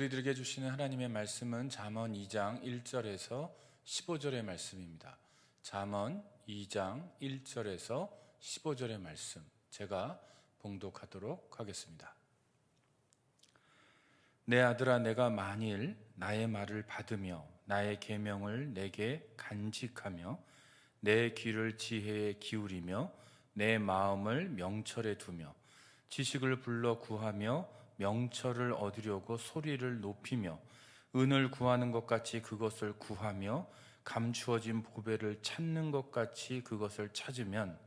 우리들에게 주시는 하나님의 말씀은 잠언 2장 1절에서 15절의 말씀입니다. 잠언 2장 1절에서 15절의 말씀, 제가 봉독하도록 하겠습니다. 내 아들아, 내가 만일 나의 말을 받으며 나의 계명을 내게 간직하며 내 귀를 지혜에 기울이며 내 마음을 명철에 두며 지식을 불러 구하며 명철을 얻으려고 소리를 높이며 은을 구하는 것 같이 그것을 구하며 감추어진 보배를 찾는 것 같이 그것을 찾으면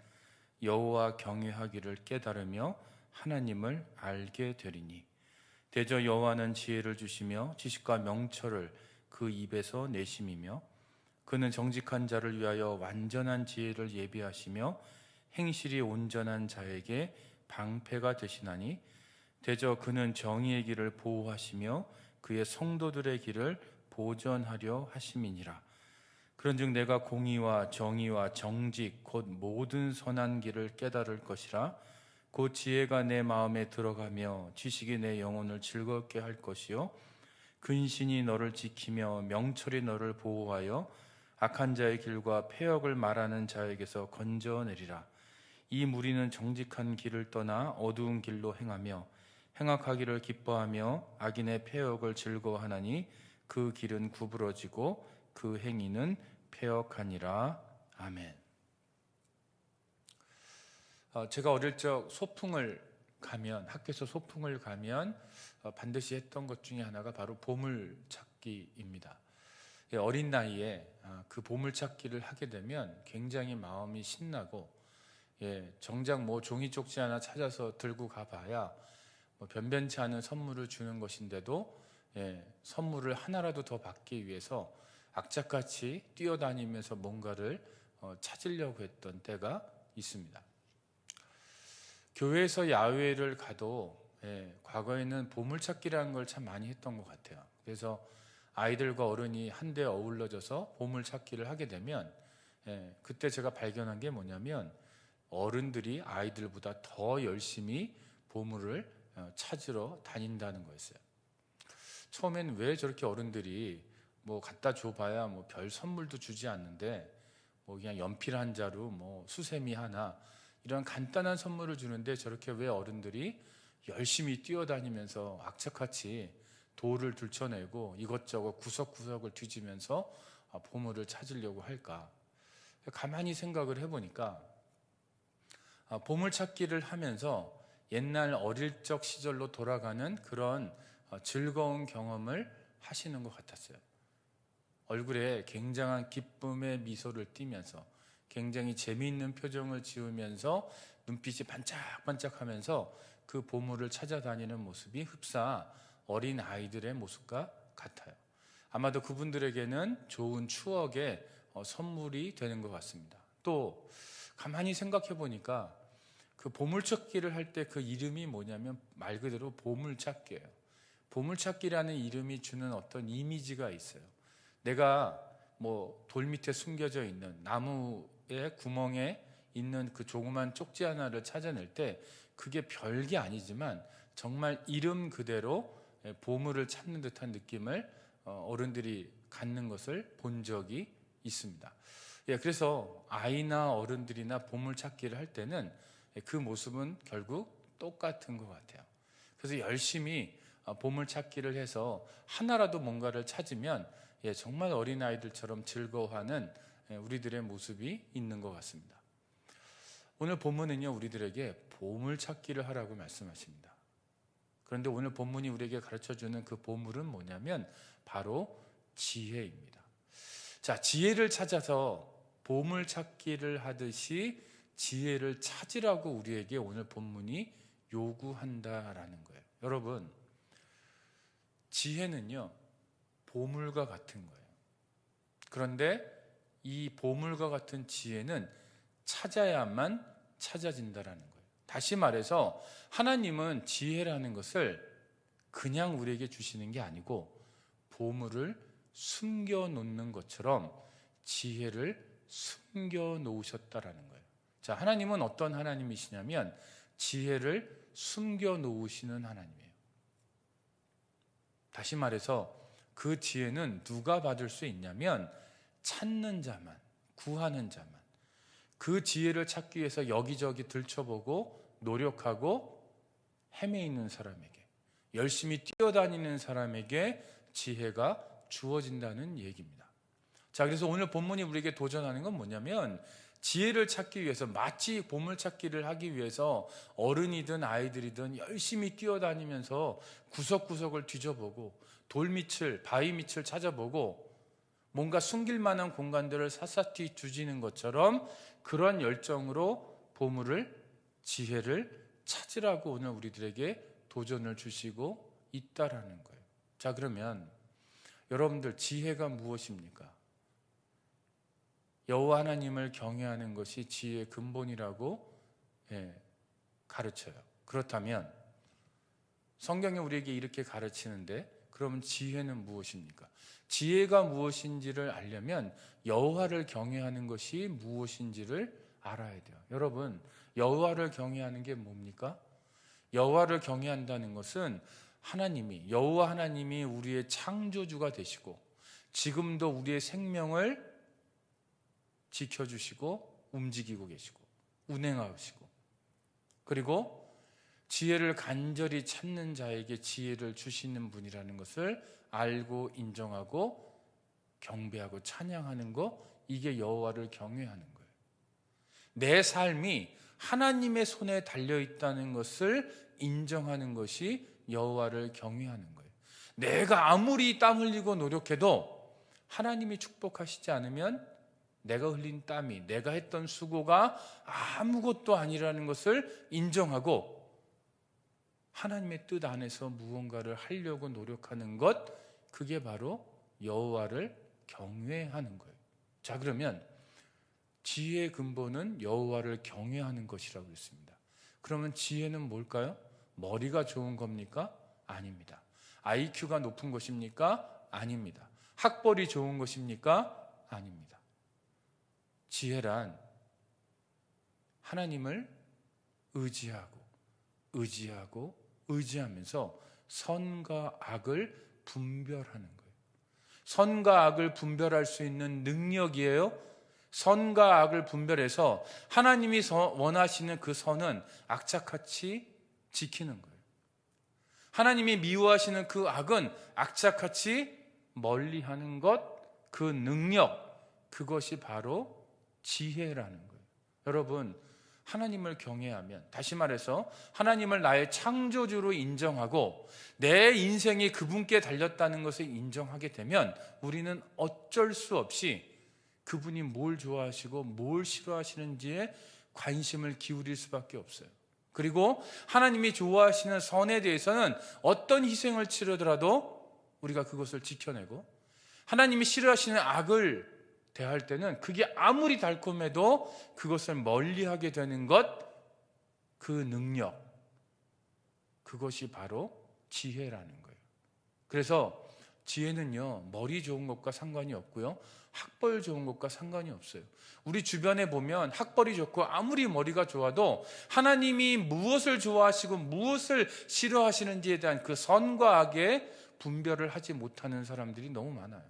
여호와 경외하기를 깨달으며 하나님을 알게 되리니 대저 여호와는 지혜를 주시며 지식과 명철을 그 입에서 내심이며 그는 정직한 자를 위하여 완전한 지혜를 예비하시며 행실이 온전한 자에게 방패가 되시나니 대저 그는 정의의 길을 보호하시며 그의 성도들의 길을 보전하려 하심이니라. 그런즉 내가 공의와 정의와 정직 곧 모든 선한 길을 깨달을 것이라. 곧 지혜가 내 마음에 들어가며 지식이 내 영혼을 즐겁게 할 것이요 근신이 너를 지키며 명철이 너를 보호하여 악한 자의 길과 패역을 말하는 자에게서 건져내리라. 이 무리는 정직한 길을 떠나 어두운 길로 행하며 행악하기를 기뻐하며 악인의 패역을 즐거워하나니 그 길은 구부러지고 그 행위는 패역하니라. 아멘. 제가 어릴 적 학교에서 소풍을 가면 반드시 했던 것 중에 하나가 바로 보물찾기입니다. 어린 나이에 그 보물찾기를 하게 되면 굉장히 마음이 신나고, 정작 종이 쪽지 하나 찾아서 들고 가봐야 변변치 않은 선물을 주는 것인데도 선물을 하나라도 더 받기 위해서 악착같이 뛰어다니면서 뭔가를 찾으려고 했던 때가 있습니다. 교회에서 야외를 가도 과거에는 보물찾기라는 걸 참 많이 했던 것 같아요. 그래서 아이들과 어른이 한데 어울러져서 보물찾기를 하게 되면 그때 제가 발견한 게 뭐냐면 어른들이 아이들보다 더 열심히 보물을 찾으러 다닌다는 거였어요. 처음엔 왜 저렇게 어른들이 갖다 줘봐야 별 선물도 주지 않는데 그냥 연필 한 자루, 수세미 하나 이런 간단한 선물을 주는데 저렇게 왜 어른들이 열심히 뛰어다니면서 악착같이 돌을 들춰내고 이것저것 구석구석을 뒤지면서 보물을 찾으려고 할까? 가만히 생각을 해보니까 보물찾기를 하면서 옛날 어릴 적 시절로 돌아가는 그런 즐거운 경험을 하시는 것 같았어요. 얼굴에 굉장한 기쁨의 미소를 띠면서 굉장히 재미있는 표정을 지으면서 눈빛이 반짝반짝하면서 그 보물을 찾아다니는 모습이 흡사 어린 아이들의 모습과 같아요. 아마도 그분들에게는 좋은 추억의 선물이 되는 것 같습니다. 또 가만히 생각해 보니까 그 보물찾기를 할 때 그 이름이 뭐냐면 말 그대로 보물찾기예요. 보물찾기라는 이름이 주는 어떤 이미지가 있어요. 내가 돌 밑에 숨겨져 있는 나무의 구멍에 있는 그 조그만 쪽지 하나를 찾아낼 때 그게 별게 아니지만 정말 이름 그대로 보물을 찾는 듯한 느낌을 어른들이 갖는 것을 본 적이 있습니다. 그래서 아이나 어른들이나 보물찾기를 할 때는 그 모습은 결국 똑같은 것 같아요. 그래서 열심히 보물찾기를 해서 하나라도 뭔가를 찾으면 정말 어린아이들처럼 즐거워하는 우리들의 모습이 있는 것 같습니다. 오늘 본문은요, 우리들에게 보물찾기를 하라고 말씀하십니다. 그런데 오늘 본문이 우리에게 가르쳐주는 그 보물은 뭐냐면 바로 지혜입니다. 자, 지혜를 찾아서 보물찾기를 하듯이 지혜를 찾으라고 우리에게 오늘 본문이 요구한다라는 거예요. 여러분, 지혜는요 보물과 같은 거예요. 그런데 이 보물과 같은 지혜는 찾아야만 찾아진다라는 거예요. 다시 말해서 하나님은 지혜라는 것을 그냥 우리에게 주시는 게 아니고 보물을 숨겨놓는 것처럼 지혜를 숨겨놓으셨다라는 거예요. 자, 하나님은 어떤 하나님이시냐면 지혜를 숨겨놓으시는 하나님이에요. 다시 말해서 그 지혜는 누가 받을 수 있냐면 찾는 자만, 구하는 자만. 그 지혜를 찾기 위해서 여기저기 들춰보고 노력하고 헤매이는 사람에게, 열심히 뛰어다니는 사람에게 지혜가 주어진다는 얘기입니다. 자, 그래서 오늘 본문이 우리에게 도전하는 건 뭐냐면 지혜를 찾기 위해서, 마치 보물찾기를 하기 위해서 어른이든 아이들이든 열심히 뛰어다니면서 구석구석을 뒤져보고 돌밑을, 바위 밑을 찾아보고 뭔가 숨길 만한 공간들을 샅샅이 뒤지는 것처럼 그런 열정으로 보물을, 지혜를 찾으라고 오늘 우리들에게 도전을 주시고 있다라는 거예요. 자, 그러면 여러분들, 지혜가 무엇입니까? 여호와 하나님을 경외하는 것이 지혜의 근본이라고 가르쳐요. 그렇다면 성경이 우리에게 이렇게 가르치는데 그러면 지혜는 무엇입니까? 지혜가 무엇인지를 알려면 여호와를 경외하는 것이 무엇인지를 알아야 돼요. 여러분, 여호와를 경외하는 게 뭡니까? 여호와를 경외한다는 것은 여호와 하나님이 우리의 창조주가 되시고 지금도 우리의 생명을 지켜주시고 움직이고 계시고 운행하시고, 그리고 지혜를 간절히 찾는 자에게 지혜를 주시는 분이라는 것을 알고 인정하고 경배하고 찬양하는 것, 이게 여호와를 경외하는 거예요. 내 삶이 하나님의 손에 달려있다는 것을 인정하는 것이 여호와를 경외하는 거예요. 내가 아무리 땀 흘리고 노력해도 하나님이 축복하시지 않으면 내가 흘린 땀이, 내가 했던 수고가 아무것도 아니라는 것을 인정하고 하나님의 뜻 안에서 무언가를 하려고 노력하는 것, 그게 바로 여호와를 경외하는 거예요. 자, 그러면 지혜의 근본은 여호와를 경외하는 것이라고 했습니다. 그러면 지혜는 뭘까요? 머리가 좋은 겁니까? 아닙니다. IQ가 높은 것입니까? 아닙니다. 학벌이 좋은 것입니까? 아닙니다. 지혜란 하나님을 의지하면서 선과 악을 분별하는 거예요. 선과 악을 분별할 수 있는 능력이에요. 선과 악을 분별해서 하나님이 원하시는 그 선은 악착같이 지키는 거예요. 하나님이 미워하시는 그 악은 악착같이 멀리하는 것, 그 능력, 그것이 바로 지혜라는 거예요. 여러분, 하나님을 경외하면, 다시 말해서 하나님을 나의 창조주로 인정하고 내 인생이 그분께 달렸다는 것을 인정하게 되면 우리는 어쩔 수 없이 그분이 뭘 좋아하시고 뭘 싫어하시는지에 관심을 기울일 수밖에 없어요. 그리고 하나님이 좋아하시는 선에 대해서는 어떤 희생을 치르더라도 우리가 그것을 지켜내고, 하나님이 싫어하시는 악을 대할 때는 그게 아무리 달콤해도 그것을 멀리하게 되는 것, 그 능력, 그것이 바로 지혜라는 거예요. 그래서 지혜는요, 머리 좋은 것과 상관이 없고요, 학벌 좋은 것과 상관이 없어요. 우리 주변에 보면 학벌이 좋고 아무리 머리가 좋아도 하나님이 무엇을 좋아하시고 무엇을 싫어하시는지에 대한 그 선과 악의 분별을 하지 못하는 사람들이 너무 많아요.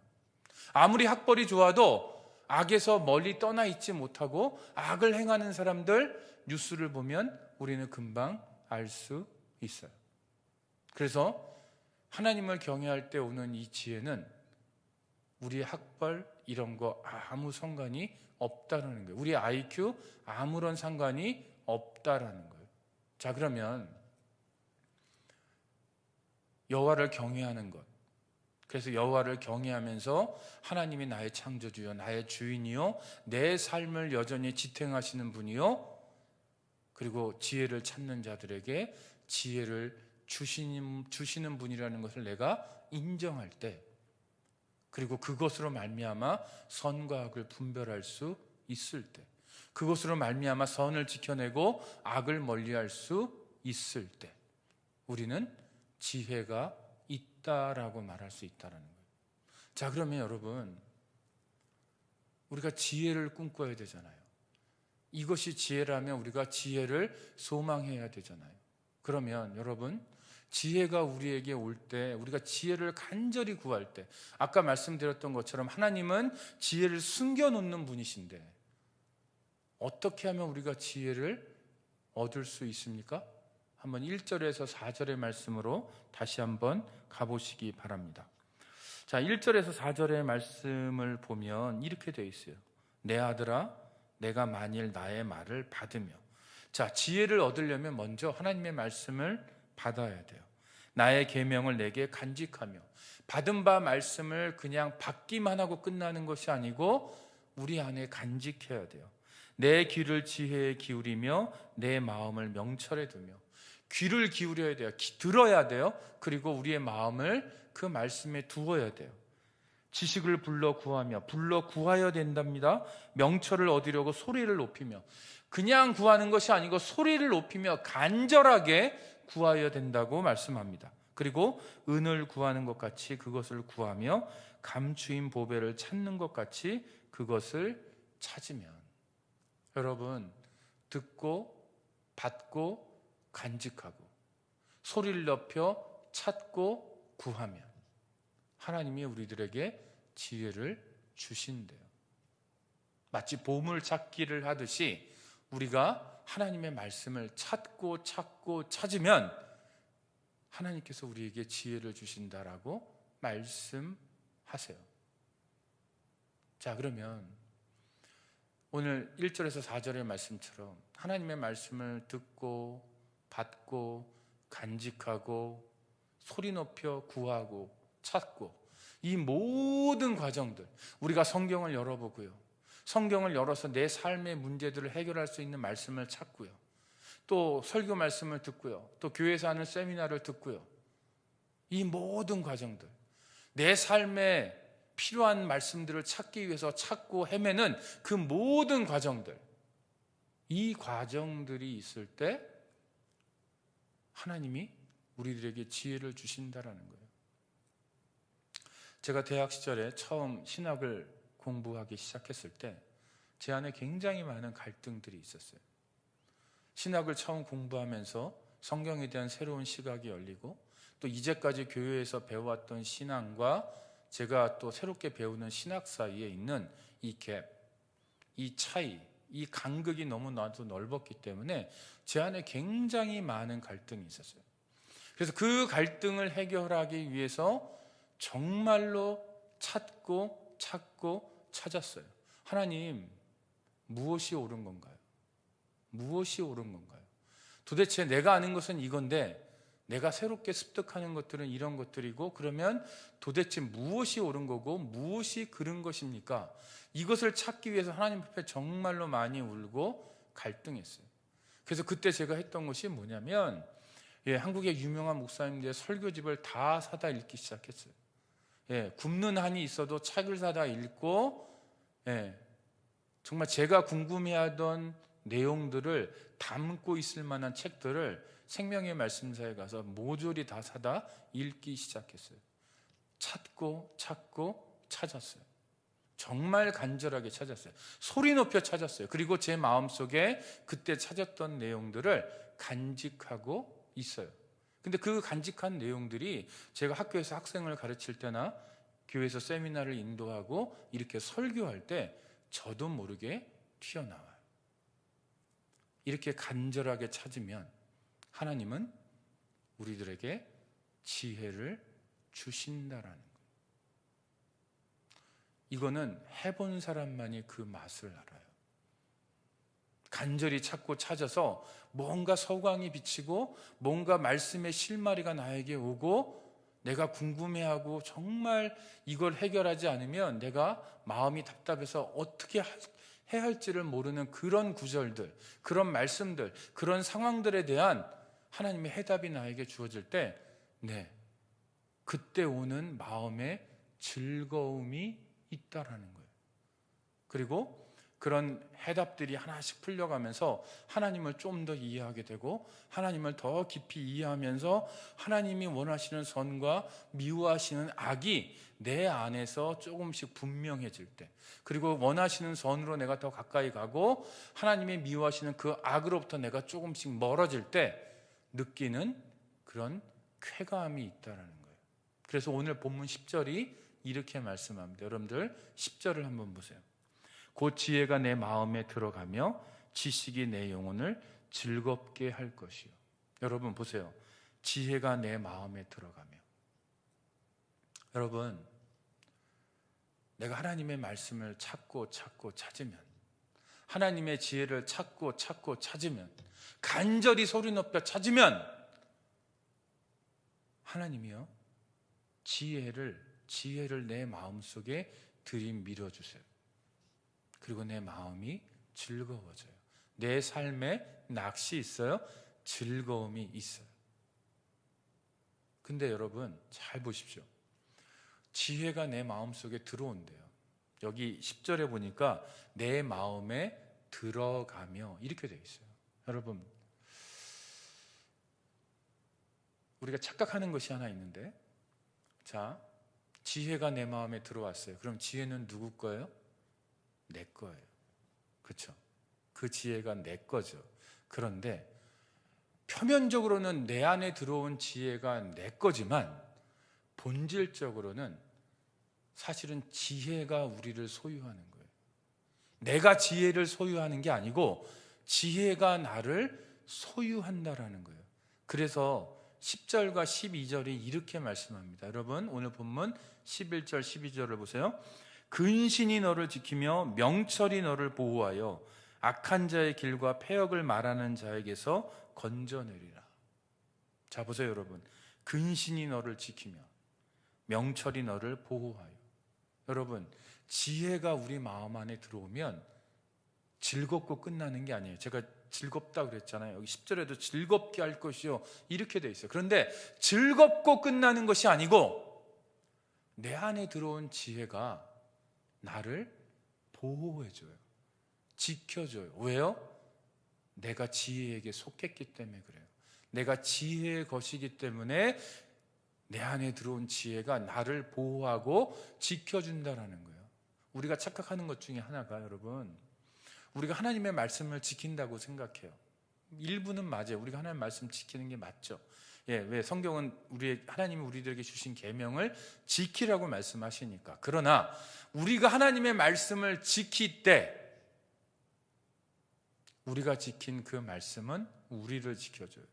아무리 학벌이 좋아도 악에서 멀리 떠나 있지 못하고 악을 행하는 사람들 뉴스를 보면 우리는 금방 알 수 있어요. 그래서 하나님을 경외할 때 오는 이 지혜는 우리의 학벌 이런 거 아무 상관이 없다라는 거예요. 우리의 IQ 아무런 상관이 없다라는 거예요. 자, 그러면 여호와를 경외하는 것, 그래서 여호와를 경외하면서 하나님이 나의 창조주요, 나의 주인이요, 내 삶을 여전히 지탱하시는 분이요, 그리고 지혜를 찾는 자들에게 지혜를 주시는 분이라는 것을 내가 인정할 때, 그리고 그것으로 말미암아 선과 악을 분별할 수 있을 때, 그것으로 말미암아 선을 지켜내고 악을 멀리할 수 있을 때 우리는 지혜가 있다라고 말할 수 있다는 거예요. 자, 그러면 여러분, 우리가 지혜를 꿈꿔야 되잖아요. 이것이 지혜라면 우리가 지혜를 소망해야 되잖아요. 그러면 여러분, 지혜가 우리에게 올 때, 우리가 지혜를 간절히 구할 때, 아까 말씀드렸던 것처럼 하나님은 지혜를 숨겨놓는 분이신데 어떻게 하면 우리가 지혜를 얻을 수 있습니까? 한번 1절에서 4절의 말씀으로 다시 한번 가보시기 바랍니다. 자, 1절에서 4절의 말씀을 보면 이렇게 되어 있어요. 내 아들아, 내가 만일 나의 말을 받으며. 자, 지혜를 얻으려면 먼저 하나님의 말씀을 받아야 돼요. 나의 계명을 내게 간직하며. 받은 바 말씀을 그냥 받기만 하고 끝나는 것이 아니고 우리 안에 간직해야 돼요. 내 귀를 지혜에 기울이며 내 마음을 명철에 두며. 귀를 기울여야 돼요. 들어야 돼요. 그리고 우리의 마음을 그 말씀에 두어야 돼요. 지식을 불러 구하며. 불러 구하여야 된답니다. 명철을 얻으려고 소리를 높이며. 그냥 구하는 것이 아니고 소리를 높이며 간절하게 구하여야 된다고 말씀합니다. 그리고 은을 구하는 것 같이 그것을 구하며 감추인 보배를 찾는 것 같이 그것을 찾으면. 여러분, 듣고 받고 간직하고 소리를 높여 찾고 구하면 하나님이 우리들에게 지혜를 주신대요. 마치 보물 찾기를 하듯이 우리가 하나님의 말씀을 찾고 찾으면 하나님께서 우리에게 지혜를 주신다라고 말씀하세요. 자, 그러면 오늘 1절에서 4절의 말씀처럼 하나님의 말씀을 듣고 받고 간직하고 소리 높여 구하고 찾고, 이 모든 과정들, 우리가 성경을 열어보고요, 성경을 열어서 내 삶의 문제들을 해결할 수 있는 말씀을 찾고요, 또 설교 말씀을 듣고요, 또 교회에서 하는 세미나를 듣고요, 이 모든 과정들, 내 삶에 필요한 말씀들을 찾기 위해서 찾고 헤매는 그 모든 과정들, 이 과정들이 있을 때 하나님이 우리들에게 지혜를 주신다라는 거예요. 제가 대학 시절에 처음 신학을 공부하기 시작했을 때 제 안에 굉장히 많은 갈등들이 있었어요. 신학을 처음 공부하면서 성경에 대한 새로운 시각이 열리고, 또 이제까지 교회에서 배워왔던 신앙과 제가 또 새롭게 배우는 신학 사이에 있는 이 갭, 이 차이, 이 간극이 너무나도 넓었기 때문에 제 안에 굉장히 많은 갈등이 있었어요. 그래서 그 갈등을 해결하기 위해서 정말로 찾고 찾았어요. 하나님, 무엇이 옳은 건가요? 무엇이 옳은 건가요? 도대체 내가 아는 것은 이건데 내가 새롭게 습득하는 것들은 이런 것들이고, 그러면 도대체 무엇이 옳은 거고 무엇이 그른 것입니까? 이것을 찾기 위해서 하나님 앞에 정말로 많이 울고 갈등했어요. 그래서 그때 제가 했던 것이 뭐냐면, 한국의 유명한 목사님들의 설교집을 다 사다 읽기 시작했어요. 굶는 한이 있어도 책을 사다 읽고, 정말 제가 궁금해하던 내용들을 담고 있을 만한 책들을 생명의 말씀사에 가서 모조리 다 사다 읽기 시작했어요. 찾고 찾았어요. 정말 간절하게 찾았어요. 소리 높여 찾았어요. 그리고 제 마음속에 그때 찾았던 내용들을 간직하고 있어요. 근데 그 간직한 내용들이 제가 학교에서 학생을 가르칠 때나 교회에서 세미나를 인도하고 이렇게 설교할 때 저도 모르게 튀어나와요. 이렇게 간절하게 찾으면 하나님은 우리들에게 지혜를 주신다라는 거예요. 이거는 해본 사람만이 그 맛을 알아요. 간절히 찾고 찾아서 뭔가 서광이 비치고 뭔가 말씀의 실마리가 나에게 오고 내가 궁금해하고 정말 이걸 해결하지 않으면 내가 마음이 답답해서 어떻게 해야 할지를 모르는 그런 구절들, 그런 말씀들, 그런 상황들에 대한 하나님의 해답이 나에게 주어질 때, 그때 오는 마음의 즐거움이 있다라는 거예요. 그리고 그런 해답들이 하나씩 풀려가면서 하나님을 좀 더 이해하게 되고, 하나님을 더 깊이 이해하면서 하나님이 원하시는 선과 미워하시는 악이 내 안에서 조금씩 분명해질 때, 그리고 원하시는 선으로 내가 더 가까이 가고 하나님이 미워하시는 그 악으로부터 내가 조금씩 멀어질 때 느끼는 그런 쾌감이 있다라는 거예요. 그래서 오늘 본문 10절이 이렇게 말씀합니다. 여러분들 10절을 한번 보세요. 곧 지혜가 내 마음에 들어가며 지식이 내 영혼을 즐겁게 할 것이요. 여러분 보세요. 지혜가 내 마음에 들어가며. 여러분, 내가 하나님의 말씀을 찾고 찾으면, 하나님의 지혜를 찾고 찾으면, 간절히 소리 높여 찾으면 하나님이요 지혜를 내 마음속에 들이밀어 주세요. 그리고 내 마음이 즐거워져요. 내 삶에 낚시 있어요. 즐거움이 있어요. 근데 여러분 잘 보십시오. 지혜가 내 마음속에 들어온대요. 여기 10절에 보니까 내 마음에 들어가며 이렇게 되어 있어요. 여러분, 우리가 착각하는 것이 하나 있는데, 자, 지혜가 내 마음에 들어왔어요. 그럼 지혜는 누구 거예요? 내 거예요. 그렇죠? 그 지혜가 내 거죠. 그런데 표면적으로는 내 안에 들어온 지혜가 내 거지만 본질적으로는 사실은 지혜가 우리를 소유하는 거예요. 내가 지혜를 소유하는 게 아니고 지혜가 나를 소유한다라는 거예요. 그래서 10절과 12절이 이렇게 말씀합니다. 여러분 오늘 본문 11절 12절을 보세요. 근신이 너를 지키며 명철이 너를 보호하여 악한 자의 길과 패역을 말하는 자에게서 건져내리라. 자 보세요 여러분. 근신이 너를 지키며 명철이 너를 보호하여. 여러분 지혜가 우리 마음 안에 들어오면 즐겁고 끝나는 게 아니에요. 제가 즐겁다 그랬잖아요. 여기 10절에도 즐겁게 할 것이요 이렇게 돼 있어요. 그런데 즐겁고 끝나는 것이 아니고 내 안에 들어온 지혜가 나를 보호해줘요. 지켜줘요. 왜요? 내가 지혜에게 속했기 때문에 그래요. 내가 지혜의 것이기 때문에 내 안에 들어온 지혜가 나를 보호하고 지켜준다라는 거예요. 우리가 착각하는 것 중에 하나가 여러분, 우리가 하나님의 말씀을 지킨다고 생각해요. 일부는 맞아요. 우리가 하나님의 말씀 지키는 게 맞죠. 예, 왜 성경은 하나님이 우리들에게 주신 계명을 지키라고 말씀하시니까. 그러나 우리가 하나님의 말씀을 지킬 때 우리가 지킨 그 말씀은 우리를 지켜줘요.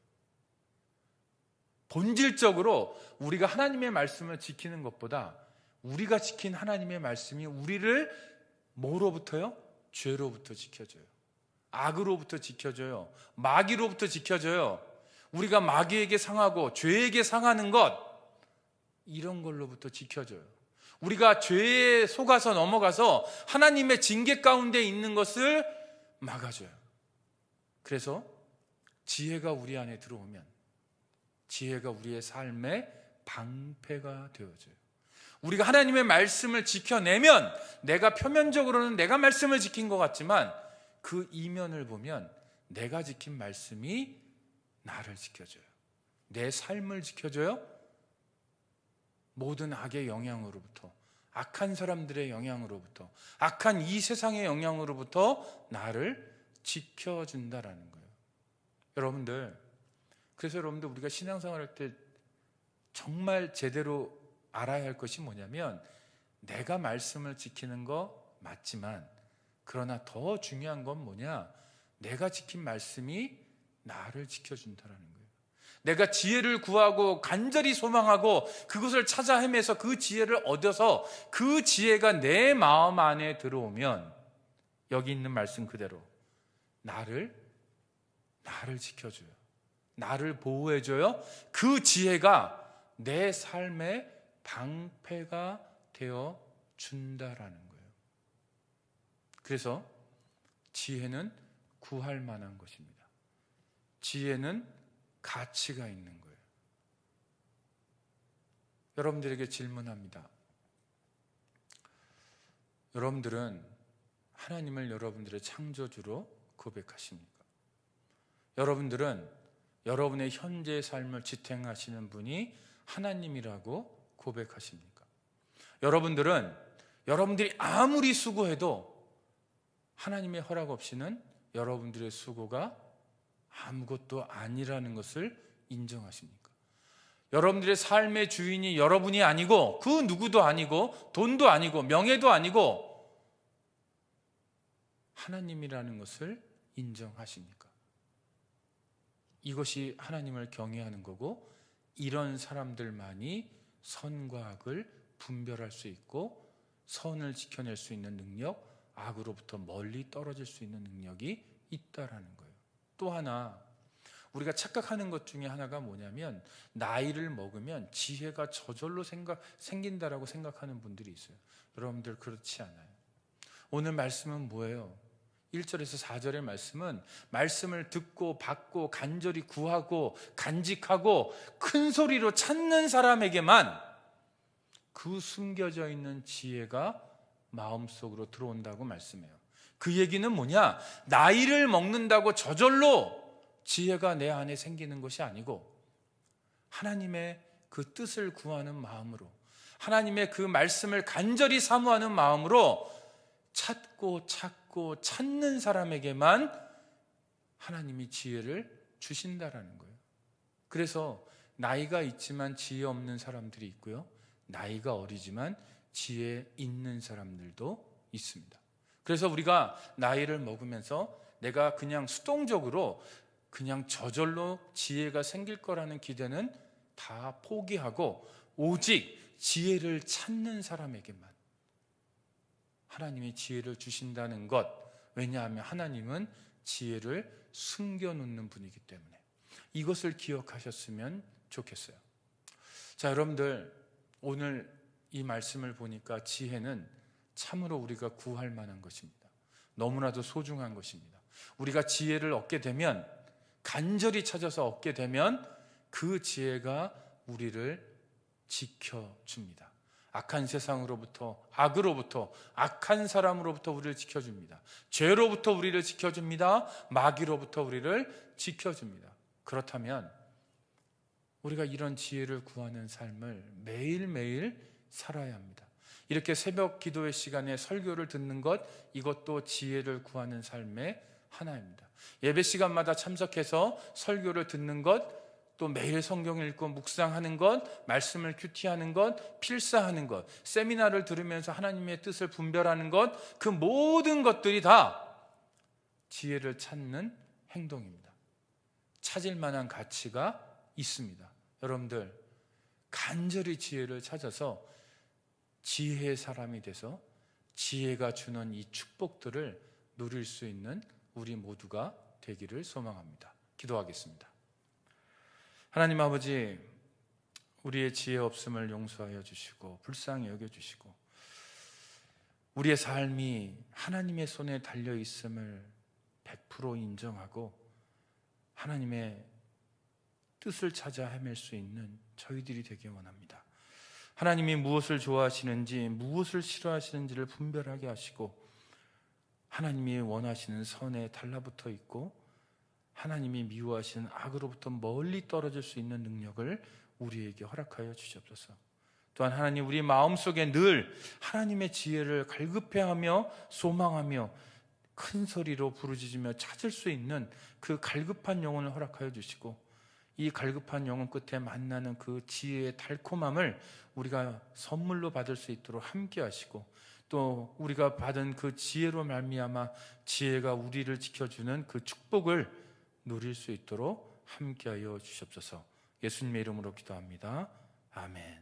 본질적으로 우리가 하나님의 말씀을 지키는 것보다 우리가 지킨 하나님의 말씀이 우리를 뭐로부터요? 죄로부터 지켜줘요. 악으로부터 지켜줘요. 마귀로부터 지켜줘요. 우리가 마귀에게 상하고 죄에게 상하는 것, 이런 걸로부터 지켜줘요. 우리가 죄에 속아서 넘어가서 하나님의 징계 가운데 있는 것을 막아줘요. 그래서 지혜가 우리 안에 들어오면 지혜가 우리의 삶의 방패가 되어줘요. 우리가 하나님의 말씀을 지켜내면 내가 표면적으로는 내가 말씀을 지킨 것 같지만 그 이면을 보면 내가 지킨 말씀이 나를 지켜줘요. 내 삶을 지켜줘요. 모든 악의 영향으로부터, 악한 사람들의 영향으로부터, 악한 이 세상의 영향으로부터 나를 지켜준다라는 거예요. 여러분들, 그래서 여러분들 우리가 신앙생활할 때 정말 제대로 알아야 할 것이 뭐냐면 내가 말씀을 지키는 거 맞지만 그러나 더 중요한 건 뭐냐? 내가 지킨 말씀이 나를 지켜준다라는 거예요. 내가 지혜를 구하고 간절히 소망하고 그것을 찾아 헤매서 그 지혜를 얻어서 그 지혜가 내 마음 안에 들어오면 여기 있는 말씀 그대로 나를 지켜줘요. 나를 보호해줘요. 그 지혜가 내 삶의 방패가 되어 준다라는 거예요. 그래서 지혜는 구할 만한 것입니다. 지혜는 가치가 있는 거예요. 여러분들에게 질문합니다. 여러분들은 하나님을 여러분들의 창조주로 고백하십니까? 여러분들은 여러분의 현재의 삶을 지탱하시는 분이 하나님이라고 고백하십니까? 여러분들은 여러분들이 아무리 수고해도 하나님의 허락 없이는 여러분들의 수고가 아무것도 아니라는 것을 인정하십니까? 여러분들의 삶의 주인이 여러분이 아니고 그 누구도 아니고 돈도 아니고 명예도 아니고 하나님이라는 것을 인정하십니까? 이것이 하나님을 경외하는 거고, 이런 사람들만이 선과 악을 분별할 수 있고 선을 지켜낼 수 있는 능력, 악으로부터 멀리 떨어질 수 있는 능력이 있다라는 거예요. 또 하나, 우리가 착각하는 것 중에 하나가 뭐냐면, 나이를 먹으면 지혜가 저절로 생긴다라고 생각하는 분들이 있어요. 여러분들 그렇지 않아요. 오늘 말씀은 뭐예요? 1절에서 4절의 말씀은 말씀을 듣고 받고 간절히 구하고 간직하고 큰 소리로 찾는 사람에게만 그 숨겨져 있는 지혜가 마음속으로 들어온다고 말씀해요. 그 얘기는 뭐냐? 나이를 먹는다고 저절로 지혜가 내 안에 생기는 것이 아니고, 하나님의 그 뜻을 구하는 마음으로, 하나님의 그 말씀을 간절히 사모하는 마음으로 찾고 찾는 사람에게만 하나님이 지혜를 주신다라는 거예요. 그래서 나이가 있지만 지혜 없는 사람들이 있고요, 나이가 어리지만 지혜 있는 사람들도 있습니다. 그래서 우리가 나이를 먹으면서 내가 그냥 수동적으로 그냥 저절로 지혜가 생길 거라는 기대는 다 포기하고, 오직 지혜를 찾는 사람에게만 하나님이 지혜를 주신다는 것. 왜냐하면 하나님은 지혜를 숨겨놓는 분이기 때문에. 이것을 기억하셨으면 좋겠어요. 자, 여러분들, 오늘 이 말씀을 보니까 지혜는 참으로 우리가 구할 만한 것입니다. 너무나도 소중한 것입니다. 우리가 지혜를 얻게 되면, 간절히 찾아서 얻게 되면 그 지혜가 우리를 지켜줍니다. 악한 세상으로부터, 악으로부터, 악한 사람으로부터 우리를 지켜줍니다. 죄로부터 우리를 지켜줍니다. 마귀로부터 우리를 지켜줍니다. 그렇다면 우리가 이런 지혜를 구하는 삶을 매일매일 살아야 합니다. 이렇게 새벽 기도의 시간에 설교를 듣는 것, 이것도 지혜를 구하는 삶의 하나입니다. 예배 시간마다 참석해서 설교를 듣는 것, 또 매일 성경을 읽고 묵상하는 것, 말씀을 큐티하는 것, 필사하는 것, 세미나를 들으면서 하나님의 뜻을 분별하는 것, 그 모든 것들이 다 지혜를 찾는 행동입니다. 찾을 만한 가치가 있습니다. 여러분들, 간절히 지혜를 찾아서 지혜의 사람이 돼서 지혜가 주는 이 축복들을 누릴 수 있는 우리 모두가 되기를 소망합니다. 기도하겠습니다. 하나님 아버지, 우리의 지혜 없음을 용서하여 주시고 불쌍히 여겨주시고, 우리의 삶이 하나님의 손에 달려 있음을 100% 인정하고 하나님의 뜻을 찾아 헤맬 수 있는 저희들이 되기 원합니다. 하나님이 무엇을 좋아하시는지 무엇을 싫어하시는지를 분별하게 하시고, 하나님이 원하시는 선에 달라붙어 있고 하나님이 미워하시는 악으로부터 멀리 떨어질 수 있는 능력을 우리에게 허락하여 주시옵소서. 또한 하나님, 우리 마음속에 늘 하나님의 지혜를 갈급해하며 소망하며 큰 소리로 부르짖으며 찾을 수 있는 그 갈급한 영혼을 허락하여 주시고, 이 갈급한 영혼 끝에 만나는 그 지혜의 달콤함을 우리가 선물로 받을 수 있도록 함께 하시고, 또 우리가 받은 그 지혜로 말미암아 지혜가 우리를 지켜주는 그 축복을 누릴 수 있도록 함께하여 주시옵소서. 예수님의 이름으로 기도합니다. 아멘.